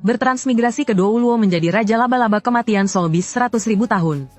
bertransmigrasi ke Douluo menjadi Raja Laba-Laba Kematian Soulbeast 100.000 tahun.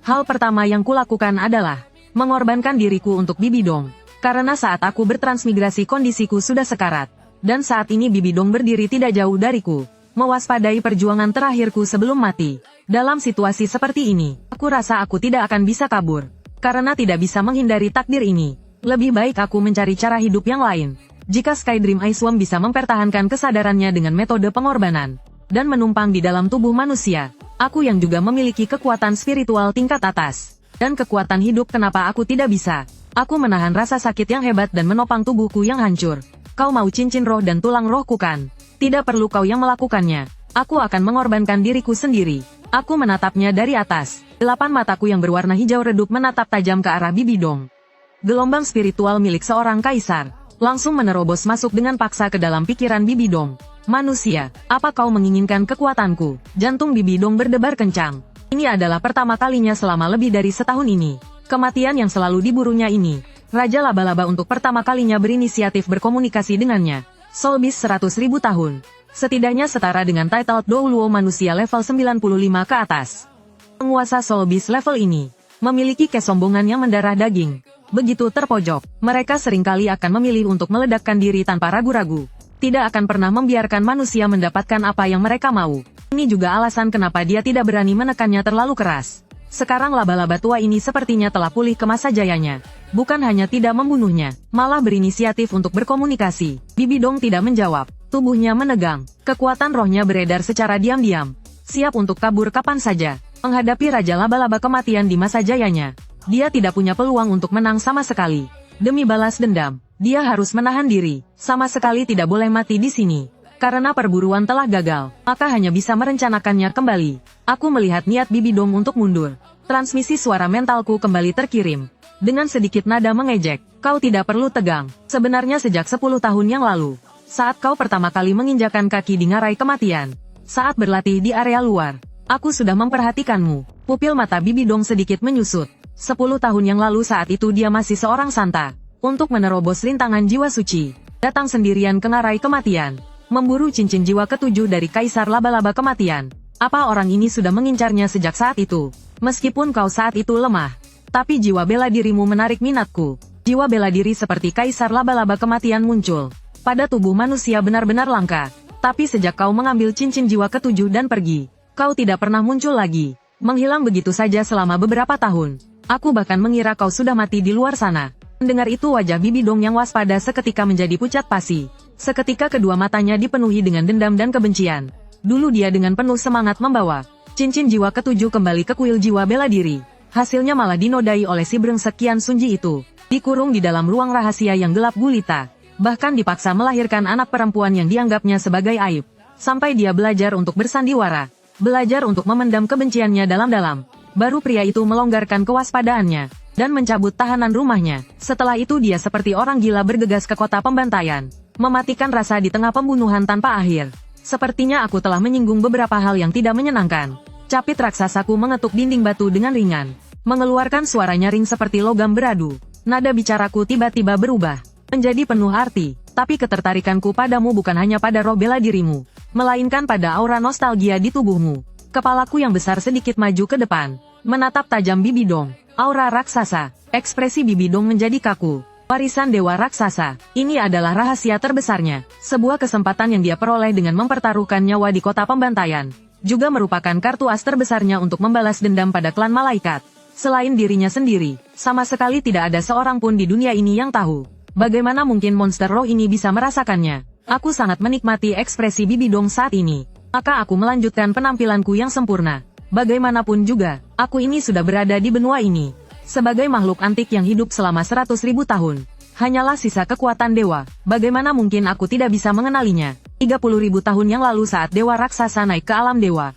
Hal pertama yang kulakukan adalah mengorbankan diriku untuk Bibidong. Karena saat aku bertransmigrasi kondisiku sudah sekarat. Dan saat ini Bibidong berdiri tidak jauh dariku, mewaspadai perjuangan terakhirku sebelum mati. Dalam situasi seperti ini, aku rasa aku tidak akan bisa kabur. Karena tidak bisa menghindari takdir ini. Lebih baik aku mencari cara hidup yang lain. Jika Skydream Icewurm bisa mempertahankan kesadarannya dengan metode pengorbanan, dan menumpang di dalam tubuh manusia, aku yang juga memiliki kekuatan spiritual tingkat atas, dan kekuatan hidup, kenapa aku tidak bisa? Aku menahan rasa sakit yang hebat dan menopang tubuhku yang hancur. Kau mau cincin roh dan tulang rohku kan? Tidak perlu kau yang melakukannya. Aku akan mengorbankan diriku sendiri. Aku menatapnya dari atas. 8 mataku yang berwarna hijau redup menatap tajam ke arah Bibidong. Gelombang spiritual milik seorang kaisar langsung menerobos masuk dengan paksa ke dalam pikiran Bibidong. Manusia, apa kau menginginkan kekuatanku? Jantung Bibidong berdebar kencang. Ini adalah pertama kalinya selama lebih dari setahun ini. Kematian yang selalu diburunya ini. Raja Laba-Laba untuk pertama kalinya berinisiatif berkomunikasi dengannya. Soulbeast 100.000 tahun. Setidaknya setara dengan title Douluo manusia level 95 ke atas. Penguasa Soulbeast level ini memiliki kesombongan yang mendarah daging. Begitu terpojok, mereka seringkali akan memilih untuk meledakkan diri tanpa ragu-ragu. Tidak akan pernah membiarkan manusia mendapatkan apa yang mereka mau. Ini juga alasan kenapa dia tidak berani menekannya terlalu keras. Sekarang laba-laba tua ini sepertinya telah pulih ke masa jayanya. Bukan hanya tidak membunuhnya, malah berinisiatif untuk berkomunikasi. Bibidong tidak menjawab. Tubuhnya menegang. Kekuatan rohnya beredar secara diam-diam. Siap untuk kabur kapan saja. Menghadapi Raja Laba-Laba Kematian di masa jayanya. Dia tidak punya peluang untuk menang sama sekali. Demi balas dendam, dia harus menahan diri. Sama sekali tidak boleh mati di sini. Karena perburuan telah gagal, maka hanya bisa merencanakannya kembali. Aku melihat niat Bibidong untuk mundur. Transmisi suara mentalku kembali terkirim. Dengan sedikit nada mengejek, kau tidak perlu tegang. Sebenarnya sejak 10 tahun yang lalu, saat kau pertama kali menginjakan kaki di ngarai kematian, saat berlatih di area luar, aku sudah memperhatikanmu. Pupil mata Bibidong sedikit menyusut. 10 tahun yang lalu saat itu dia masih seorang santa. Untuk menerobos rintangan jiwa suci, datang sendirian ke ngarai kematian, memburu cincin jiwa ketujuh dari Kaisar Laba-Laba Kematian. Apa orang ini sudah mengincarnya sejak saat itu? Meskipun kau saat itu lemah, tapi jiwa bela dirimu menarik minatku. Jiwa bela diri seperti Kaisar Laba-Laba Kematian muncul pada tubuh manusia benar-benar langka. Tapi sejak kau mengambil cincin jiwa ketujuh dan pergi, kau tidak pernah muncul lagi. Menghilang begitu saja selama beberapa tahun. Aku bahkan mengira kau sudah mati di luar sana. Mendengar itu wajah Bibidong yang waspada seketika menjadi pucat pasi. Seketika kedua matanya dipenuhi dengan dendam dan kebencian. Dulu dia dengan penuh semangat membawa cincin jiwa ketujuh kembali ke kuil jiwa bela diri. Hasilnya malah dinodai oleh si brengsek Qian Sunji itu. Dikurung di dalam ruang rahasia yang gelap gulita. Bahkan dipaksa melahirkan anak perempuan yang dianggapnya sebagai aib. Sampai dia belajar untuk bersandiwara. Belajar untuk memendam kebenciannya dalam-dalam. Baru pria itu melonggarkan kewaspadaannya dan mencabut tahanan rumahnya. Setelah itu dia seperti orang gila bergegas ke kota pembantaian, mematikan rasa di tengah pembunuhan tanpa akhir. Sepertinya aku telah menyinggung beberapa hal yang tidak menyenangkan. Capit raksasaku mengetuk dinding batu dengan ringan, mengeluarkan suara nyaring seperti logam beradu. Nada bicaraku tiba-tiba berubah menjadi penuh arti. Tapi ketertarikanku padamu bukan hanya pada roh bela dirimu, melainkan pada aura nostalgia di tubuhmu. Kepalaku yang besar sedikit maju ke depan, menatap tajam Bibidong. Aura raksasa, ekspresi Bibidong menjadi kaku. Warisan dewa raksasa, ini adalah rahasia terbesarnya. Sebuah kesempatan yang dia peroleh dengan mempertaruhkan nyawa di kota pembantaian. Juga merupakan kartu as terbesarnya untuk membalas dendam pada klan malaikat. Selain dirinya sendiri, sama sekali tidak ada seorang pun di dunia ini yang tahu. Bagaimana mungkin monster roh ini bisa merasakannya? Aku sangat menikmati ekspresi Bibidong saat ini. Maka aku melanjutkan penampilanku yang sempurna. Bagaimanapun juga, aku ini sudah berada di benua ini. Sebagai makhluk antik yang hidup selama 100.000 tahun. Hanyalah sisa kekuatan dewa. Bagaimana mungkin aku tidak bisa mengenalinya? 30.000 tahun yang lalu saat dewa raksasa naik ke alam dewa.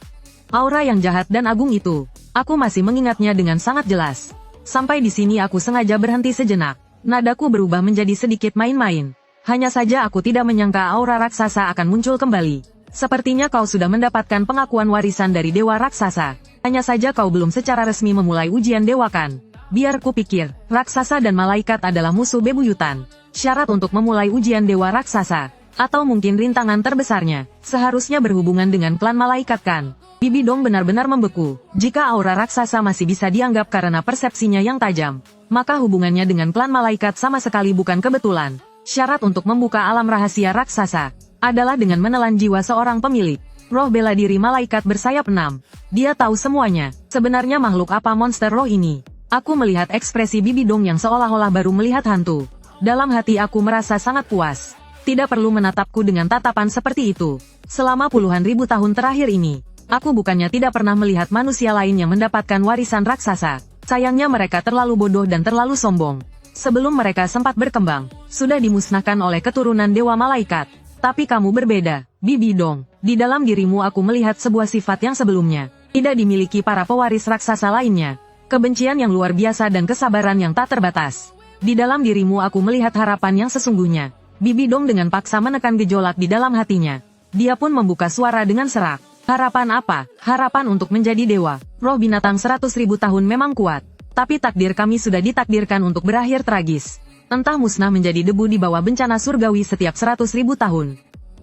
Aura yang jahat dan agung itu, aku masih mengingatnya dengan sangat jelas. Sampai di sini aku sengaja berhenti sejenak. Nadaku berubah menjadi sedikit main-main. Hanya saja aku tidak menyangka aura raksasa akan muncul kembali. Sepertinya kau sudah mendapatkan pengakuan warisan dari dewa raksasa. Hanya saja kau belum secara resmi memulai ujian dewa kan? Biar ku pikir, raksasa dan malaikat adalah musuh bebuyutan. Syarat untuk memulai ujian dewa raksasa, Atau mungkin rintangan terbesarnya, seharusnya berhubungan dengan klan malaikat kan? Bibi Dong benar-benar membeku. Jika aura raksasa masih bisa dianggap karena persepsinya yang tajam, maka hubungannya dengan klan malaikat sama sekali bukan kebetulan. Syarat untuk membuka alam rahasia raksasa adalah dengan menelan jiwa seorang pemilik roh bela diri malaikat bersayap 6. Dia tahu semuanya. Sebenarnya makhluk apa monster roh ini? Aku melihat ekspresi Bibi Dong yang seolah-olah baru melihat hantu. Dalam hati aku merasa sangat puas. Tidak perlu menatapku dengan tatapan seperti itu. Selama puluhan ribu tahun terakhir ini, aku bukannya tidak pernah melihat manusia lain yang mendapatkan warisan raksasa. Sayangnya mereka terlalu bodoh dan terlalu sombong. Sebelum mereka sempat berkembang, sudah dimusnahkan oleh keturunan dewa malaikat. Tapi kamu berbeda, Bibi Dong. Di dalam dirimu aku melihat sebuah sifat yang sebelumnya tidak dimiliki para pewaris raksasa lainnya. Kebencian yang luar biasa dan kesabaran yang tak terbatas. Di dalam dirimu aku melihat harapan yang sesungguhnya. Bibi Dong dengan paksa menekan gejolak di dalam hatinya. Dia pun membuka suara dengan serak. Harapan apa? Harapan untuk menjadi dewa. Roh binatang 100.000 tahun memang kuat. Tapi takdir kami sudah ditakdirkan untuk berakhir tragis. Entah musnah menjadi debu di bawah bencana surgawi setiap 100.000 tahun.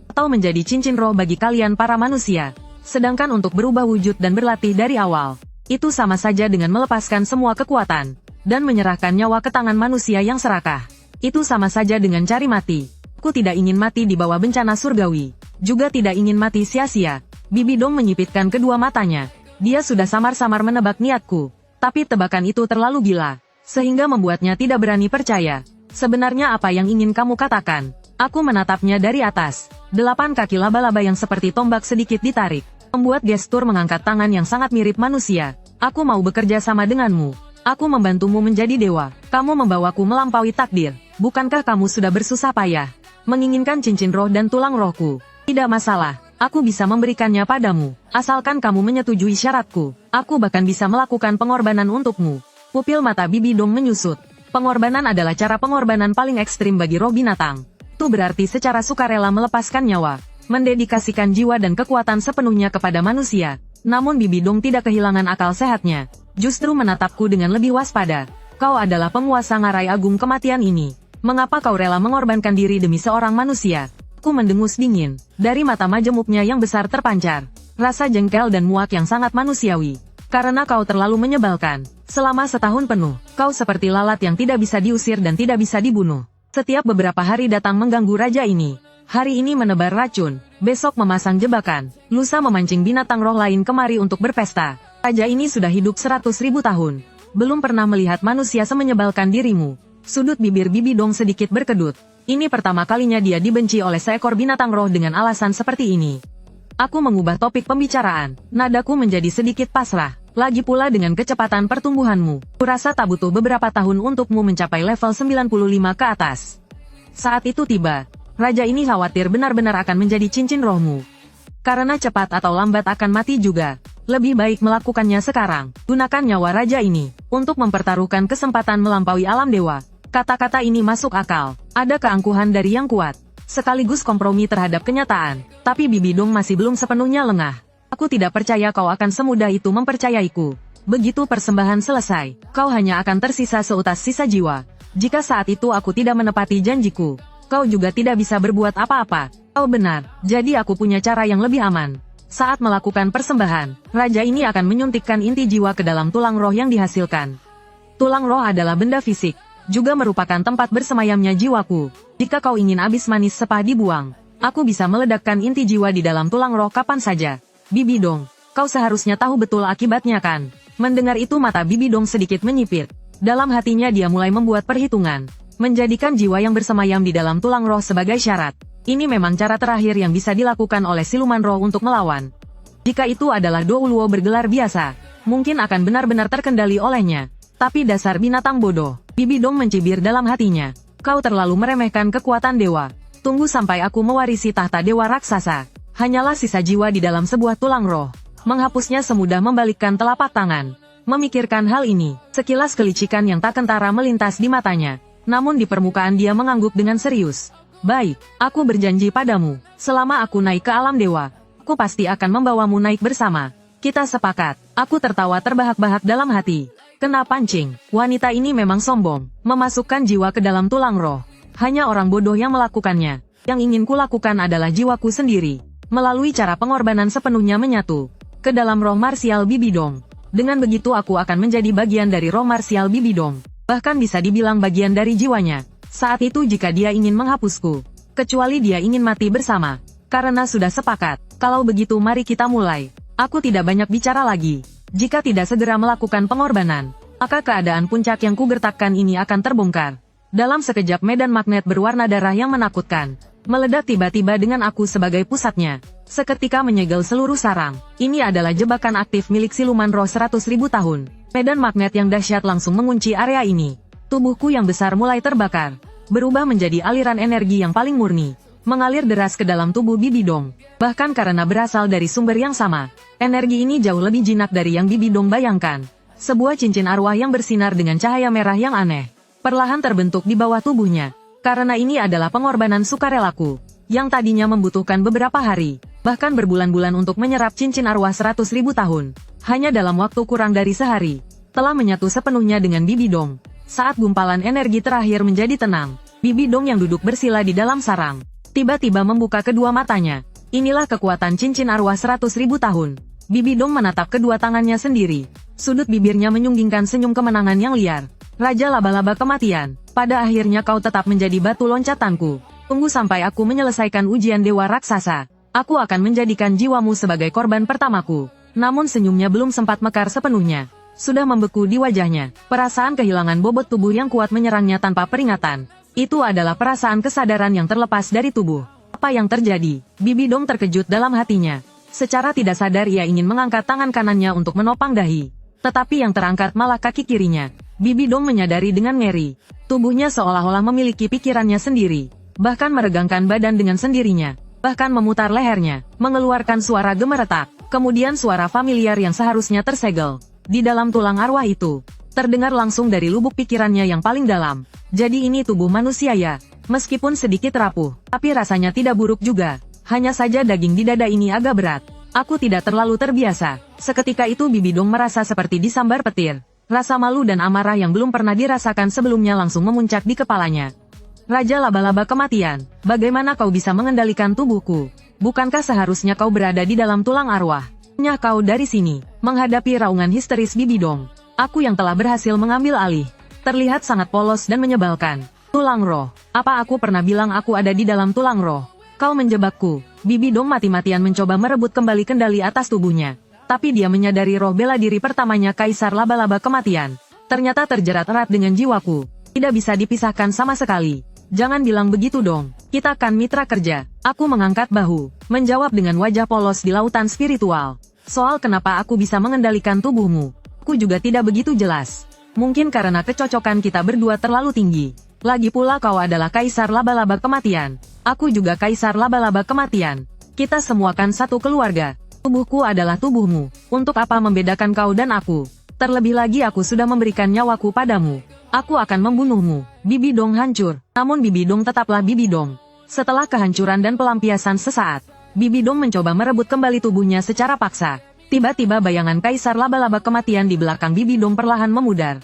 Atau menjadi cincin roh bagi kalian para manusia. Sedangkan untuk berubah wujud dan berlatih dari awal, itu sama saja dengan melepaskan semua kekuatan dan menyerahkan nyawa ke tangan manusia yang serakah. Itu sama saja dengan cari mati. Aku tidak ingin mati di bawah bencana surgawi. Juga tidak ingin mati sia-sia. Bibi Dong menyipitkan kedua matanya. Dia sudah samar-samar menebak niatku. Tapi tebakan itu terlalu gila, sehingga membuatnya tidak berani percaya. Sebenarnya apa yang ingin kamu katakan? Aku menatapnya dari atas. 8 kaki laba-laba yang seperti tombak sedikit ditarik. Membuat gestur mengangkat tangan yang sangat mirip manusia. Aku mau bekerja sama denganmu. Aku membantumu menjadi dewa. Kamu membawaku melampaui takdir. Bukankah kamu sudah bersusah payah menginginkan cincin roh dan tulang rohku? Tidak masalah. Aku bisa memberikannya padamu. Asalkan kamu menyetujui syaratku. Aku bahkan bisa melakukan pengorbanan untukmu. Pupil mata Bibi Dong menyusut. Pengorbanan adalah cara pengorbanan paling ekstrim bagi roh binatang. Itu berarti secara sukarela melepaskan nyawa, mendedikasikan jiwa dan kekuatan sepenuhnya kepada manusia. Namun Bibi Dong tidak kehilangan akal sehatnya. Justru menatapku dengan lebih waspada. Kau adalah penguasa ngarai agung kematian ini. Mengapa kau rela mengorbankan diri demi seorang manusia? Aku mendengus dingin. Dari mata majemuknya yang besar terpancar rasa jengkel dan muak yang sangat manusiawi. Karena kau terlalu menyebalkan. Selama setahun penuh, kau seperti lalat yang tidak bisa diusir dan tidak bisa dibunuh. Setiap beberapa hari datang mengganggu raja ini. Hari ini menebar racun, besok memasang jebakan, lusa memancing binatang roh lain kemari untuk berpesta. Raja ini sudah hidup 100.000 tahun. Belum pernah melihat manusia semenyebalkan dirimu. Sudut bibir Bibi Dong sedikit berkedut. Ini pertama kalinya dia dibenci oleh seekor binatang roh dengan alasan seperti ini. Aku mengubah topik pembicaraan. Nadaku menjadi sedikit pasrah. Lagi pula dengan kecepatan pertumbuhanmu. Kurasa tak butuh beberapa tahun untukmu mencapai level 95 ke atas. Saat itu tiba. Raja ini khawatir benar-benar akan menjadi cincin rohmu. Karena cepat atau lambat akan mati juga. Lebih baik melakukannya sekarang. Gunakan nyawa raja ini untuk mempertaruhkan kesempatan melampaui alam dewa. Kata-kata ini masuk akal. Ada keangkuhan dari yang kuat, sekaligus kompromi terhadap kenyataan. Tapi Bibi Dong masih belum sepenuhnya lengah. Aku tidak percaya kau akan semudah itu mempercayaiku. Begitu persembahan selesai, kau hanya akan tersisa seutas sisa jiwa. Jika saat itu aku tidak menepati janjiku, kau juga tidak bisa berbuat apa-apa. Kau benar, jadi aku punya cara yang lebih aman. Saat melakukan persembahan, raja ini akan menyuntikkan inti jiwa ke dalam tulang roh yang dihasilkan. Tulang roh adalah benda fisik, juga merupakan tempat bersemayamnya jiwaku. Jika kau ingin abis manis sepah dibuang, aku bisa meledakkan inti jiwa di dalam tulang roh kapan saja. Bibi Dong, kau seharusnya tahu betul akibatnya kan? Mendengar itu mata Bibi Dong sedikit menyipit. Dalam hatinya dia mulai membuat perhitungan. Menjadikan jiwa yang bersemayam di dalam tulang roh sebagai syarat. Ini memang cara terakhir yang bisa dilakukan oleh siluman roh untuk melawan. Jika itu adalah Douluo bergelar biasa, mungkin akan benar-benar terkendali olehnya. Tapi dasar binatang bodoh. Bibi Dong mencibir dalam hatinya. Kau terlalu meremehkan kekuatan dewa. Tunggu sampai aku mewarisi tahta dewa raksasa. Hanyalah sisa jiwa di dalam sebuah tulang roh. Menghapusnya semudah membalikkan telapak tangan. Memikirkan hal ini, sekilas kelicikan yang tak kentara melintas di matanya. Namun di permukaan dia mengangguk dengan serius. Baik, aku berjanji padamu. Selama aku naik ke alam dewa, aku pasti akan membawamu naik bersama. Kita sepakat. Aku tertawa terbahak-bahak dalam hati. Kena pancing, wanita ini memang sombong, memasukkan jiwa ke dalam tulang roh. Hanya orang bodoh yang melakukannya. Yang ingin kulakukan adalah jiwaku sendiri. Melalui cara pengorbanan sepenuhnya menyatu ke dalam roh marsial Bibidong. Dengan begitu aku akan menjadi bagian dari roh marsial Bibidong. Bahkan bisa dibilang bagian dari jiwanya. Saat itu jika dia ingin menghapusku. Kecuali dia ingin mati bersama. Karena sudah sepakat. Kalau begitu mari kita mulai. Aku tidak banyak bicara lagi. Jika tidak segera melakukan pengorbanan, maka keadaan puncak yang kugertakkan ini akan terbongkar. Dalam sekejap medan magnet berwarna darah yang menakutkan. Meledak tiba-tiba dengan aku sebagai pusatnya. Seketika menyegel seluruh sarang. Ini adalah jebakan aktif milik siluman roh 100.000 tahun. Medan magnet yang dahsyat langsung mengunci area ini. Tubuhku yang besar mulai terbakar. Berubah menjadi aliran energi yang paling murni. Mengalir deras ke dalam tubuh Bibidong. Bahkan karena berasal dari sumber yang sama. Energi ini jauh lebih jinak dari yang Bibidong bayangkan. Sebuah cincin arwah yang bersinar dengan cahaya merah yang aneh. Perlahan terbentuk di bawah tubuhnya. Karena ini adalah pengorbanan sukarelaku. Yang tadinya membutuhkan beberapa hari. Bahkan berbulan-bulan untuk menyerap cincin arwah 100.000 tahun. Hanya dalam waktu kurang dari sehari. Telah menyatu sepenuhnya dengan Bibidong. Saat gumpalan energi terakhir menjadi tenang. Bibidong yang duduk bersila di dalam sarang. Tiba-tiba membuka kedua matanya. Inilah kekuatan cincin arwah 100.000 tahun. Bibidong menatap kedua tangannya sendiri. Sudut bibirnya menyunggingkan senyum kemenangan yang liar. Raja laba-laba kematian, pada akhirnya kau tetap menjadi batu loncatanku. Tunggu sampai aku menyelesaikan ujian dewa raksasa. Aku akan menjadikan jiwamu sebagai korban pertamaku. Namun senyumnya belum sempat mekar sepenuhnya. Sudah membeku di wajahnya. Perasaan kehilangan bobot tubuh yang kuat menyerangnya tanpa peringatan. Itu adalah perasaan kesadaran yang terlepas dari tubuh. Apa yang terjadi? Bibidong terkejut dalam hatinya. Secara tidak sadar ia ingin mengangkat tangan kanannya untuk menopang dahi. Tetapi yang terangkat malah kaki kirinya. Bibidong menyadari dengan ngeri. Tubuhnya seolah-olah memiliki pikirannya sendiri. Bahkan meregangkan badan dengan sendirinya. Bahkan memutar lehernya. Mengeluarkan suara gemeretak. Kemudian suara familiar yang seharusnya tersegel. Di dalam tulang arwah itu. Terdengar langsung dari lubuk pikirannya yang paling dalam. Jadi ini tubuh manusia ya. Meskipun sedikit rapuh, tapi rasanya tidak buruk juga. Hanya saja daging di dada ini agak berat. Aku tidak terlalu terbiasa. Seketika itu Bibidong merasa seperti disambar petir. Rasa malu dan amarah yang belum pernah dirasakan sebelumnya langsung memuncak di kepalanya. Raja laba-laba kematian, bagaimana kau bisa mengendalikan tubuhku? Bukankah seharusnya kau berada di dalam tulang arwah? Nyah kau dari sini, menghadapi raungan histeris Bibidong. Aku yang telah berhasil mengambil alih. Terlihat sangat polos dan menyebalkan. Tulang roh. Apa aku pernah bilang aku ada di dalam tulang roh? Kau menjebakku. Bibidong mati-matian mencoba merebut kembali kendali atas tubuhnya. Tapi dia menyadari roh bela diri pertamanya Kaisar Laba-Laba Kematian. Ternyata terjerat erat dengan jiwaku. Tidak bisa dipisahkan sama sekali. Jangan bilang begitu dong. Kita kan mitra kerja. Aku mengangkat bahu. Menjawab dengan wajah polos di lautan spiritual. Soal kenapa aku bisa mengendalikan tubuhmu. Aku juga tidak begitu jelas. Mungkin karena kecocokan kita berdua terlalu tinggi. Lagi pula kau adalah Kaisar Laba-Laba Kematian. Aku juga Kaisar Laba-Laba Kematian. Kita semua kan satu keluarga. Tubuhku adalah tubuhmu. Untuk apa membedakan kau dan aku? Terlebih lagi aku sudah memberikan nyawaku padamu. Aku akan membunuhmu. Bibidong hancur. Namun Bibidong tetaplah Bibidong. Setelah kehancuran dan pelampiasan sesaat, Bibidong mencoba merebut kembali tubuhnya secara paksa. Tiba-tiba bayangan Kaisar Laba-Laba Kematian di belakang Bibidong perlahan memudar.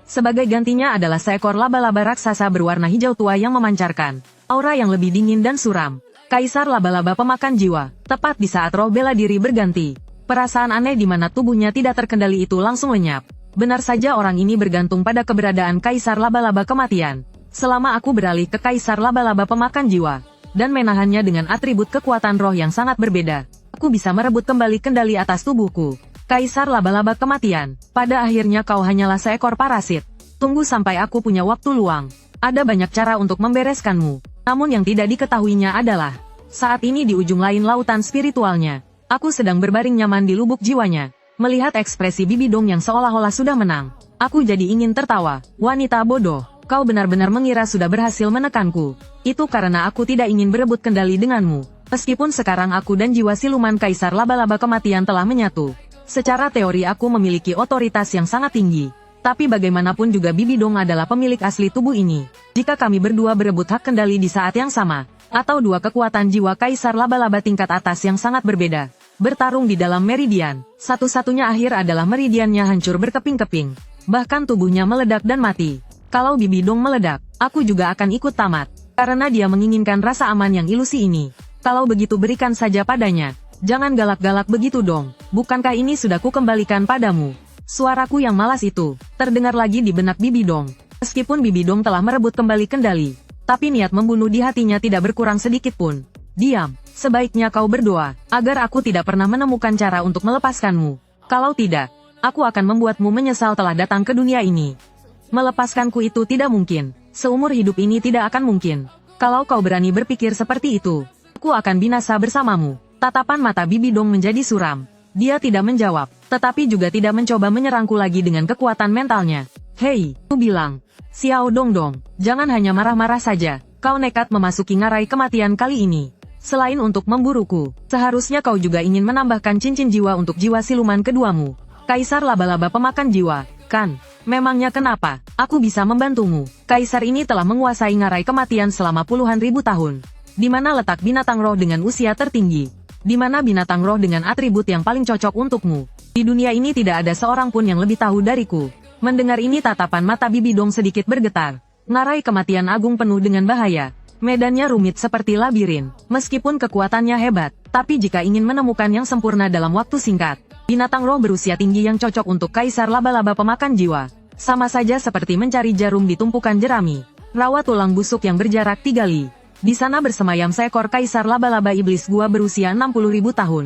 Sebagai gantinya adalah seekor laba-laba raksasa berwarna hijau tua yang memancarkan aura yang lebih dingin dan suram. Kaisar Laba-Laba Pemakan Jiwa, tepat di saat roh bela diri berganti. Perasaan aneh di mana tubuhnya tidak terkendali itu langsung lenyap. Benar saja orang ini bergantung pada keberadaan Kaisar Laba-Laba Kematian. Selama aku beralih ke Kaisar Laba-Laba Pemakan Jiwa, dan menahannya dengan atribut kekuatan roh yang sangat berbeda, aku bisa merebut kembali kendali atas tubuhku. Kaisar Laba-Laba Kematian, pada akhirnya kau hanyalah seekor parasit. Tunggu sampai aku punya waktu luang. Ada banyak cara untuk membereskanmu. Namun yang tidak diketahuinya adalah, saat ini di ujung lain lautan spiritualnya, aku sedang berbaring nyaman di lubuk jiwanya. Melihat ekspresi Bibidong yang seolah-olah sudah menang, aku jadi ingin tertawa. Wanita bodoh, kau benar-benar mengira sudah berhasil menekanku. Itu karena aku tidak ingin berebut kendali denganmu. Meskipun sekarang aku dan jiwa siluman Kaisar Laba-Laba Kematian telah menyatu. Secara teori aku memiliki otoritas yang sangat tinggi. Tapi bagaimanapun juga Bibidong adalah pemilik asli tubuh ini. Jika kami berdua berebut hak kendali di saat yang sama, atau dua kekuatan jiwa Kaisar Laba-Laba tingkat atas yang sangat berbeda, bertarung di dalam meridian, satu-satunya akhir adalah meridiannya hancur berkeping-keping. Bahkan tubuhnya meledak dan mati. Kalau Bibidong meledak, aku juga akan ikut tamat. Karena dia menginginkan rasa aman yang ilusi ini. Kalau begitu berikan saja padanya. Jangan galak-galak begitu dong. Bukankah ini sudah kukembalikan padamu? Suaraku yang malas itu terdengar lagi di benak Bibi Dong. Meskipun Bibi Dong telah merebut kembali kendali, tapi niat membunuh di hatinya tidak berkurang sedikit pun. Diam, sebaiknya kau berdoa, agar aku tidak pernah menemukan cara untuk melepaskanmu. Kalau tidak, aku akan membuatmu menyesal telah datang ke dunia ini. Melepaskanku itu tidak mungkin. Seumur hidup ini tidak akan mungkin. Kalau kau berani berpikir seperti itu, aku akan binasa bersamamu. Tatapan mata Bibi Dong menjadi suram. Dia tidak menjawab, tetapi juga tidak mencoba menyerangku lagi dengan kekuatan mentalnya. Hei, aku bilang, Xiao Dongdong, jangan hanya marah-marah saja. Kau nekat memasuki ngarai kematian kali ini. Selain untuk memburuku, seharusnya kau juga ingin menambahkan cincin jiwa untuk jiwa siluman keduamu. Kaisar laba-laba pemakan jiwa, kan? Memangnya kenapa? Aku bisa membantumu. Kaisar ini telah menguasai ngarai kematian selama puluhan ribu tahun. Di mana letak binatang roh dengan usia tertinggi? Di mana binatang roh dengan atribut yang paling cocok untukmu? Di dunia ini tidak ada seorang pun yang lebih tahu dariku. Mendengar ini tatapan mata Bibi Dong sedikit bergetar. Ngarai kematian agung penuh dengan bahaya. Medannya rumit seperti labirin. Meskipun kekuatannya hebat, tapi jika ingin menemukan yang sempurna dalam waktu singkat, binatang roh berusia tinggi yang cocok untuk kaisar laba-laba pemakan jiwa. Sama saja seperti mencari jarum di tumpukan jerami. Rawa tulang busuk yang berjarak 3 li. Di sana bersemayam seekor kaisar laba-laba iblis gua berusia 60.000 tahun.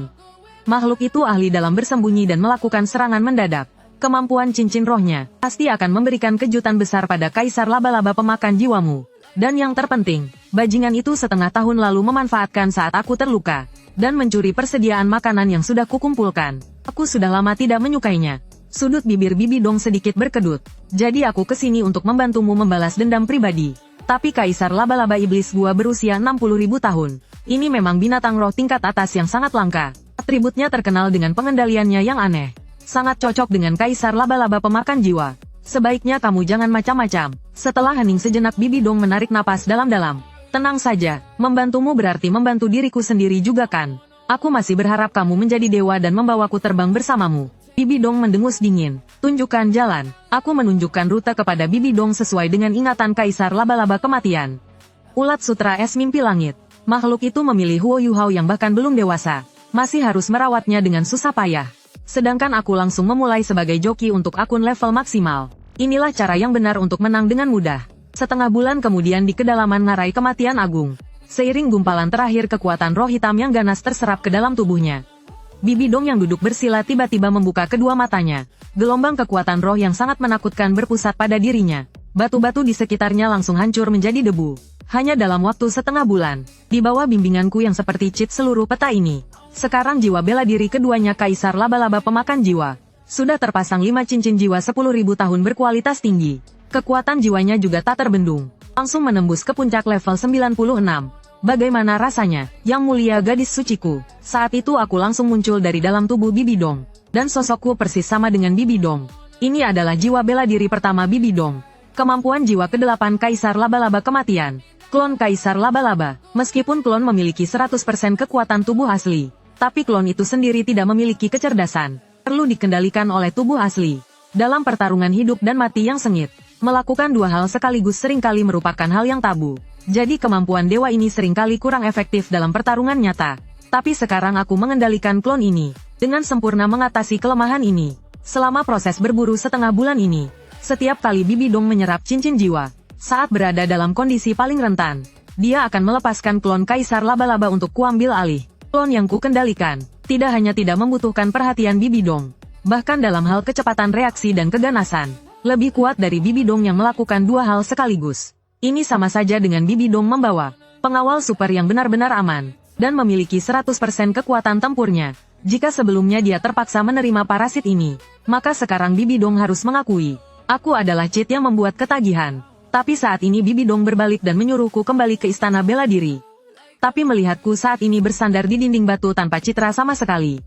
Makhluk itu ahli dalam bersembunyi dan melakukan serangan mendadak. Kemampuan cincin rohnya pasti akan memberikan kejutan besar pada kaisar laba-laba pemakan jiwamu. Dan yang terpenting, bajingan itu setengah tahun lalu memanfaatkan saat aku terluka, dan mencuri persediaan makanan yang sudah kukumpulkan. Aku sudah lama tidak menyukainya. Sudut bibir Bibi Dong sedikit berkedut. Jadi aku kesini untuk membantumu membalas dendam pribadi. Tapi kaisar laba-laba iblis gua berusia 60.000 tahun. Ini memang binatang roh tingkat atas yang sangat langka. Atributnya terkenal dengan pengendaliannya yang aneh. Sangat cocok dengan kaisar laba-laba pemakan jiwa. Sebaiknya kamu jangan macam-macam. Setelah hening sejenak Bibi Dong menarik napas dalam-dalam. Tenang saja, membantumu berarti membantu diriku sendiri juga kan? Aku masih berharap kamu menjadi dewa dan membawaku terbang bersamamu. Bibi Dong mendengus dingin. Tunjukkan jalan. Aku menunjukkan rute kepada Bibi Dong sesuai dengan ingatan kaisar laba-laba kematian. Ulat sutra es mimpi langit. Makhluk itu memilih Huo Yuhao yang bahkan belum dewasa. Masih harus merawatnya dengan susah payah. Sedangkan aku langsung memulai sebagai joki untuk akun level maksimal. Inilah cara yang benar untuk menang dengan mudah. Setengah bulan kemudian di kedalaman ngarai kematian agung. Seiring gumpalan terakhir kekuatan roh hitam yang ganas terserap ke dalam tubuhnya. Bibi Dong yang duduk bersila tiba-tiba membuka kedua matanya. Gelombang kekuatan roh yang sangat menakutkan berpusat pada dirinya. Batu-batu di sekitarnya langsung hancur menjadi debu. Hanya dalam waktu setengah bulan, di bawah bimbinganku yang seperti cheat seluruh peta ini. Sekarang jiwa bela diri keduanya kaisar laba-laba pemakan jiwa. Sudah terpasang 5 cincin jiwa 10.000 tahun berkualitas tinggi. Kekuatan jiwanya juga tak terbendung. Langsung menembus ke puncak level 96. Bagaimana rasanya, Yang Mulia Gadis Suciku? Saat itu aku langsung muncul dari dalam tubuh Bibi Dong. Dan sosokku persis sama dengan Bibi Dong. Ini adalah jiwa bela diri pertama Bibi Dong. Kemampuan jiwa ke-8 Kaisar Laba-Laba Kematian. Klon Kaisar Laba-Laba. Meskipun klon memiliki 100% kekuatan tubuh asli, tapi klon itu sendiri tidak memiliki kecerdasan. Perlu dikendalikan oleh tubuh asli. Dalam pertarungan hidup dan mati yang sengit, melakukan dua hal sekaligus seringkali merupakan hal yang tabu. Jadi kemampuan dewa ini seringkali kurang efektif dalam pertarungan nyata. Tapi sekarang aku mengendalikan klon ini, dengan sempurna mengatasi kelemahan ini. Selama proses berburu setengah bulan ini, setiap kali Bibi Dong menyerap cincin jiwa, saat berada dalam kondisi paling rentan, dia akan melepaskan klon Kaisar Laba-Laba untuk kuambil alih. Klon yang ku kendalikan, tidak hanya tidak membutuhkan perhatian Bibi Dong, bahkan dalam hal kecepatan reaksi dan keganasan, lebih kuat dari Bibi Dong yang melakukan dua hal sekaligus. Ini sama saja dengan Bibi Dong membawa pengawal super yang benar-benar aman, dan memiliki 100% kekuatan tempurnya. Jika sebelumnya dia terpaksa menerima parasit ini, maka sekarang Bibi Dong harus mengakui, aku adalah cheat yang membuat ketagihan. Tapi saat ini Bibi Dong berbalik dan menyuruhku kembali ke istana bela diri. Tapi melihatku saat ini bersandar di dinding batu tanpa citra sama sekali.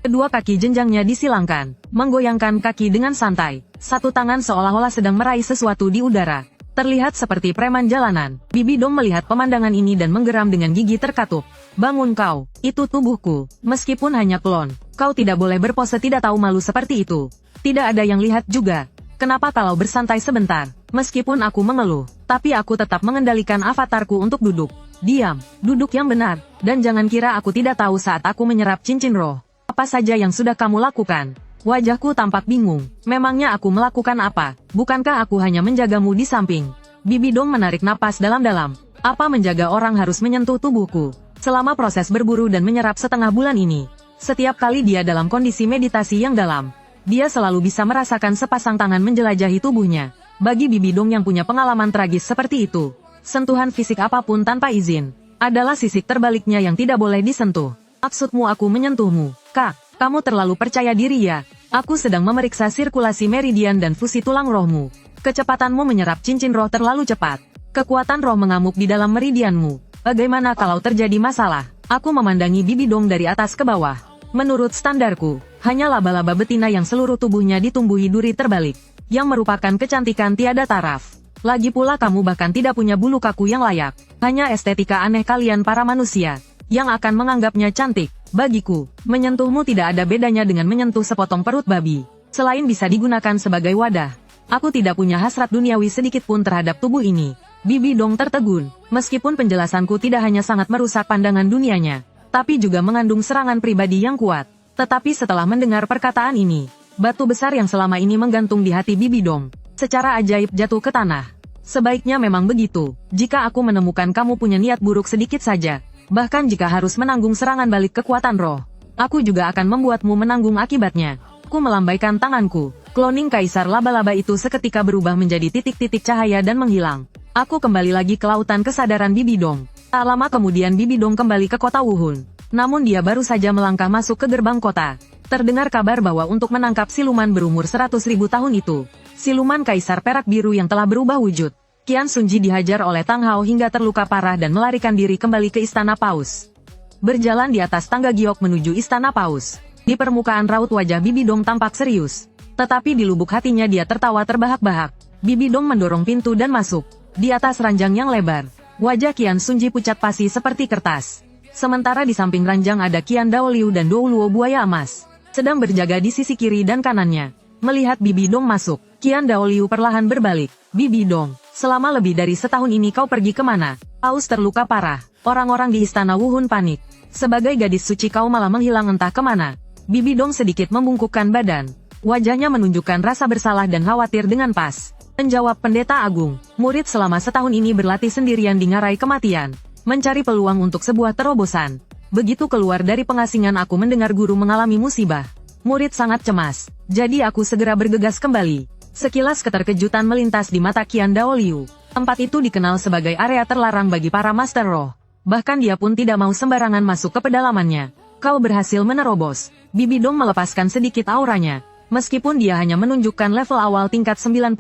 Kedua kaki jenjangnya disilangkan, menggoyangkan kaki dengan santai. Satu tangan seolah-olah sedang meraih sesuatu di udara. Terlihat seperti preman jalanan. Bibi Dong melihat pemandangan ini dan menggeram dengan gigi terkatup. Bangun kau, itu tubuhku. Meskipun hanya klon, kau tidak boleh berpose tidak tahu malu seperti itu. Tidak ada yang lihat juga. Kenapa kalau bersantai sebentar? Meskipun aku mengeluh, tapi aku tetap mengendalikan avatarku untuk duduk. Diam, duduk yang benar, dan jangan kira aku tidak tahu saat aku menyerap cincin roh. Apa saja yang sudah kamu lakukan? Wajahku tampak bingung. Memangnya aku melakukan apa? Bukankah aku hanya menjagamu di samping? Bibi Dong menarik napas dalam-dalam. Apa menjaga orang harus menyentuh tubuhku? Selama proses berburu dan menyerap setengah bulan ini, setiap kali dia dalam kondisi meditasi yang dalam, dia selalu bisa merasakan sepasang tangan menjelajahi tubuhnya. Bagi Bibi Dong yang punya pengalaman tragis seperti itu, sentuhan fisik apapun tanpa izin adalah sisi terbaliknya yang tidak boleh disentuh. Maksudmu aku menyentuhmu, Kak? Kamu terlalu percaya diri ya? Aku sedang memeriksa sirkulasi meridian dan fusi tulang rohmu. Kecepatanmu menyerap cincin roh terlalu cepat. Kekuatan roh mengamuk di dalam meridianmu. Bagaimana kalau terjadi masalah? Aku memandangi Bibi Dong dari atas ke bawah. Menurut standarku, hanya laba-laba betina yang seluruh tubuhnya ditumbuhi duri terbalik, yang merupakan kecantikan tiada taraf. Lagi pula kamu bahkan tidak punya bulu kaku yang layak. Hanya estetika aneh kalian para manusia, yang akan menganggapnya cantik. Bagiku, menyentuhmu tidak ada bedanya dengan menyentuh sepotong perut babi. Selain bisa digunakan sebagai wadah, aku tidak punya hasrat duniawi sedikit pun terhadap tubuh ini. Bibi Dong tertegun, meskipun penjelasanku tidak hanya sangat merusak pandangan dunianya, tapi juga mengandung serangan pribadi yang kuat. Tetapi setelah mendengar perkataan ini, batu besar yang selama ini menggantung di hati Bibi Dong secara ajaib jatuh ke tanah. Sebaiknya memang begitu, jika aku menemukan kamu punya niat buruk sedikit saja, bahkan jika harus menanggung serangan balik kekuatan roh, aku juga akan membuatmu menanggung akibatnya. Aku melambaikan tanganku, kloning kaisar laba-laba itu seketika berubah menjadi titik-titik cahaya dan menghilang. Aku kembali lagi ke lautan kesadaran Bibi Dong. Tak lama kemudian Bibi Dong kembali ke kota Wuhun. Namun dia baru saja melangkah masuk ke gerbang kota, terdengar kabar bahwa untuk menangkap siluman berumur 100.000 tahun itu, siluman kaisar perak biru yang telah berubah wujud, Qian Sunji dihajar oleh Tang Hao hingga terluka parah dan melarikan diri kembali ke Istana Paus. Berjalan di atas tangga giok menuju Istana Paus, di permukaan raut wajah Bibi Dong tampak serius. Tetapi di lubuk hatinya dia tertawa terbahak-bahak. Bibi Dong mendorong pintu dan masuk. Di atas ranjang yang lebar, wajah Qian Sunji pucat pasi seperti kertas. Sementara di samping ranjang ada Qian Daoliu dan Douluo buaya emas, sedang berjaga di sisi kiri dan kanannya. Melihat Bibi Dong masuk, Qian Daoliu perlahan berbalik. Bibi Dong, selama lebih dari setahun ini kau pergi kemana? Paus terluka parah. Orang-orang di istana Wuhun panik. Sebagai gadis suci kau malah menghilang entah kemana. Bibi Dong sedikit membungkukkan badan. Wajahnya menunjukkan rasa bersalah dan khawatir dengan pas. Menjawab pendeta agung, murid selama setahun ini berlatih sendirian di ngarai kematian, mencari peluang untuk sebuah terobosan. Begitu keluar dari pengasingan aku mendengar guru mengalami musibah. Murid sangat cemas, jadi aku segera bergegas kembali. Sekilas keterkejutan melintas di mata Qian Daoliu. Tempat itu dikenal sebagai area terlarang bagi para master roh. Bahkan dia pun tidak mau sembarangan masuk ke pedalamannya. Kau berhasil menerobos. Bibi Dong melepaskan sedikit auranya. Meskipun dia hanya menunjukkan level awal tingkat 91,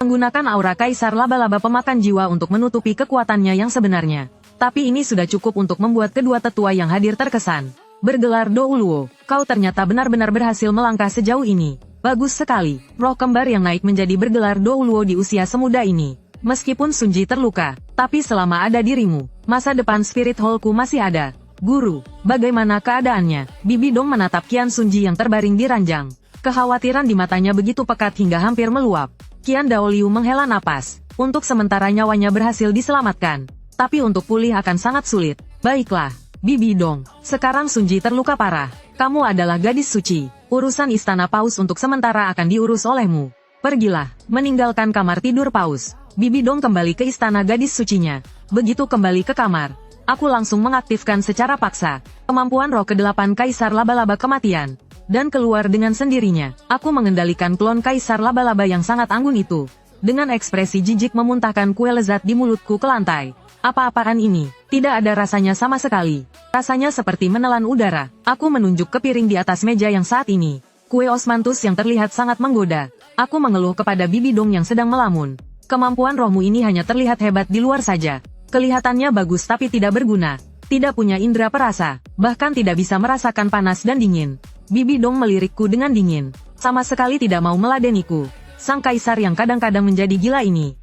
menggunakan aura kaisar laba-laba pemakan jiwa untuk menutupi kekuatannya yang sebenarnya. Tapi ini sudah cukup untuk membuat kedua tetua yang hadir terkesan. Bergelar Douluo, kau ternyata benar-benar berhasil melangkah sejauh ini. Bagus sekali, roh kembar yang naik menjadi bergelar Douluo di usia semuda ini. Meskipun Sunji terluka, tapi selama ada dirimu, masa depan Spirit Hall-ku masih ada. Guru, bagaimana keadaannya? Bibi Dong menatap Qian Sunji yang terbaring di ranjang. Kekhawatiran di matanya begitu pekat hingga hampir meluap. Qian Daoliu menghela napas. Untuk sementara nyawanya berhasil diselamatkan. Tapi untuk pulih akan sangat sulit. Baiklah, Bibi Dong. Sekarang Sunji terluka parah. Kamu adalah gadis suci. Urusan Istana Paus untuk sementara akan diurus olehmu. Pergilah, meninggalkan kamar tidur Paus. Bibi Dong kembali ke istana gadis sucinya. Begitu kembali ke kamar, aku langsung mengaktifkan secara paksa kemampuan roh ke-8 Kaisar Laba-Laba Kematian. Dan keluar dengan sendirinya, aku mengendalikan klon Kaisar Laba-Laba yang sangat anggun itu. Dengan ekspresi jijik memuntahkan kue lezat di mulutku ke lantai. Apa-apaan ini? Tidak ada rasanya sama sekali. Rasanya seperti menelan udara. Aku menunjuk ke piring di atas meja yang saat ini. Kue osmanthus yang terlihat sangat menggoda. Aku mengeluh kepada Bibi Dong yang sedang melamun. Kemampuan rohmu ini hanya terlihat hebat di luar saja. Kelihatannya bagus tapi tidak berguna. Tidak punya indera perasa. Bahkan tidak bisa merasakan panas dan dingin. Bibi Dong melirikku dengan dingin. Sama sekali tidak mau meladeniku. Sang kaisar yang kadang-kadang menjadi gila ini.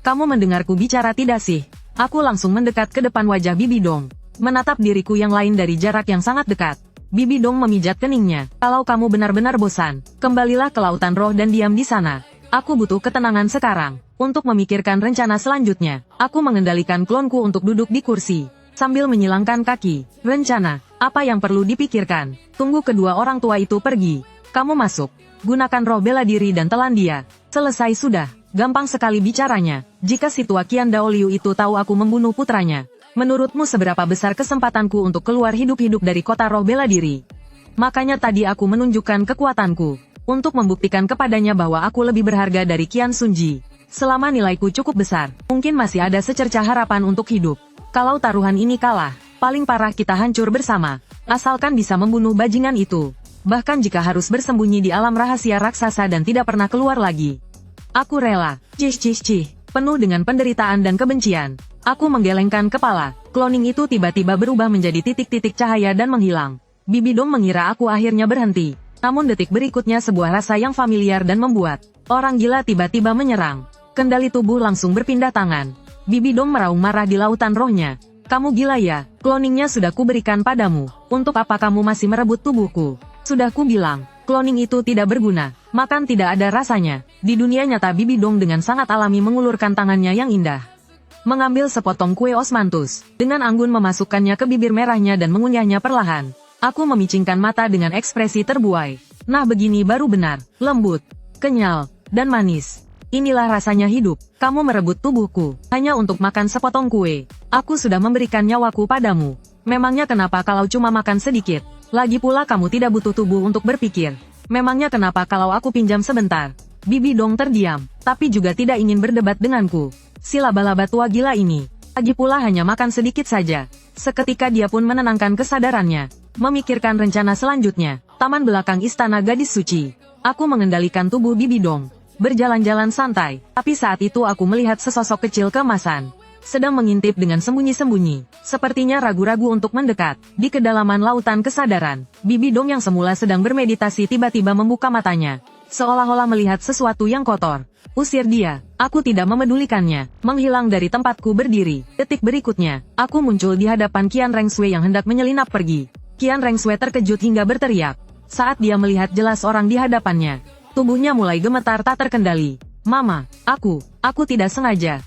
Kamu mendengarku bicara tidak sih? Aku langsung mendekat ke depan wajah Bibi Dong. Menatap diriku yang lain dari jarak yang sangat dekat. Bibi Dong memijat keningnya. Kalau kamu benar-benar bosan, kembalilah ke lautan roh dan diam di sana. Aku butuh ketenangan sekarang, untuk memikirkan rencana selanjutnya. Aku mengendalikan klonku untuk duduk di kursi, sambil menyilangkan kaki. Rencana, apa yang perlu dipikirkan? Tunggu kedua orang tua itu pergi. Kamu masuk. Gunakan roh bela diri dan telan dia. Selesai sudah. Gampang sekali bicaranya. Jika si tua Qian Daoliu itu tahu aku membunuh putranya, menurutmu seberapa besar kesempatanku untuk keluar hidup-hidup dari kota roh bela diri? Makanya tadi aku menunjukkan kekuatanku, untuk membuktikan kepadanya bahwa aku lebih berharga dari Qian Sunji. Selama nilaiku cukup besar, mungkin masih ada secercah harapan untuk hidup. Kalau taruhan ini kalah, paling parah kita hancur bersama. Asalkan bisa membunuh bajingan itu. Bahkan jika harus bersembunyi di alam rahasia raksasa dan tidak pernah keluar lagi. Aku rela. Cih. Penuh dengan penderitaan dan kebencian. Aku menggelengkan kepala. Cloning itu tiba-tiba berubah menjadi titik-titik cahaya dan menghilang. Bibi Dong mengira aku akhirnya berhenti. Namun detik berikutnya sebuah rasa yang familiar dan membuat orang gila tiba-tiba menyerang. Kendali tubuh langsung berpindah tangan. Bibi Dong meraung marah di lautan rohnya. Kamu gila ya? Cloningnya sudah kuberikan padamu. Untuk apa kamu masih merebut tubuhku? Sudah kubilang, cloning itu tidak berguna. Makan tidak ada rasanya. Di dunia nyata Bibi Dong dengan sangat alami mengulurkan tangannya yang indah. Mengambil sepotong kue osmanthus. Dengan anggun memasukkannya ke bibir merahnya dan mengunyahnya perlahan. Aku memicingkan mata dengan ekspresi terbuai. Nah begini baru benar. Lembut, kenyal, dan manis. Inilah rasanya hidup. Kamu merebut tubuhku, hanya untuk makan sepotong kue. Aku sudah memberikan nyawaku padamu. Memangnya kenapa kalau cuma makan sedikit? Lagi pula kamu tidak butuh tubuh untuk berpikir. Memangnya kenapa kalau aku pinjam sebentar? Bibi Dong terdiam, tapi juga tidak ingin berdebat denganku. Si laba-laba tua gila ini. Lagi pula hanya makan sedikit saja. Seketika dia pun menenangkan kesadarannya. Memikirkan rencana selanjutnya. Taman belakang istana gadis suci. Aku mengendalikan tubuh Bibi Dong. Berjalan-jalan santai, tapi saat itu aku melihat sesosok kecil keemasan. Sedang mengintip dengan sembunyi-sembunyi. Sepertinya ragu-ragu untuk mendekat. Di kedalaman lautan kesadaran, Bibi Dong yang semula sedang bermeditasi tiba-tiba membuka matanya. Seolah-olah melihat sesuatu yang kotor. Usir dia. Aku tidak memedulikannya. Menghilang dari tempatku berdiri. Detik berikutnya, aku muncul di hadapan Qian Rengshui yang hendak menyelinap pergi. Qian Rengshui terkejut hingga berteriak. Saat dia melihat jelas orang di hadapannya, tubuhnya mulai gemetar tak terkendali. Mama, aku tidak sengaja.